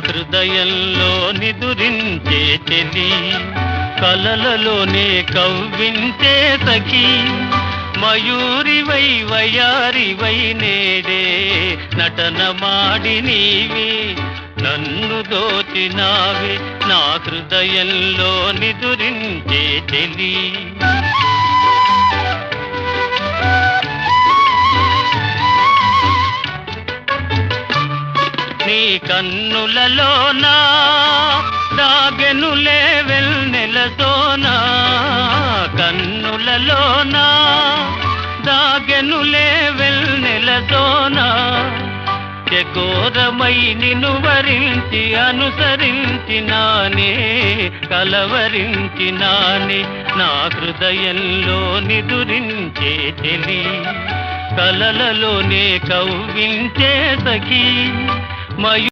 హృదయంలో నిదురించే చెలి, కలలలోనే కవ్వించే సఖి, మయూరివై వయారివై నేడే నటన మాడి నీవే నన్ను దోచినావే, నా హృదయంలో నిదురించే చెలి. నీ కన్నులలోనా దాగెనులే వెన్నెల సోనా, కన్నులలోనా దాగెనులే వెన్నెల సోనా, చకోరమై నిన్ను వరించి అనుసరించినానే కలవరించినానే, నా హృదయంలో నిదురించే చెలి, కలలలోనే కవ్వించే సఖి.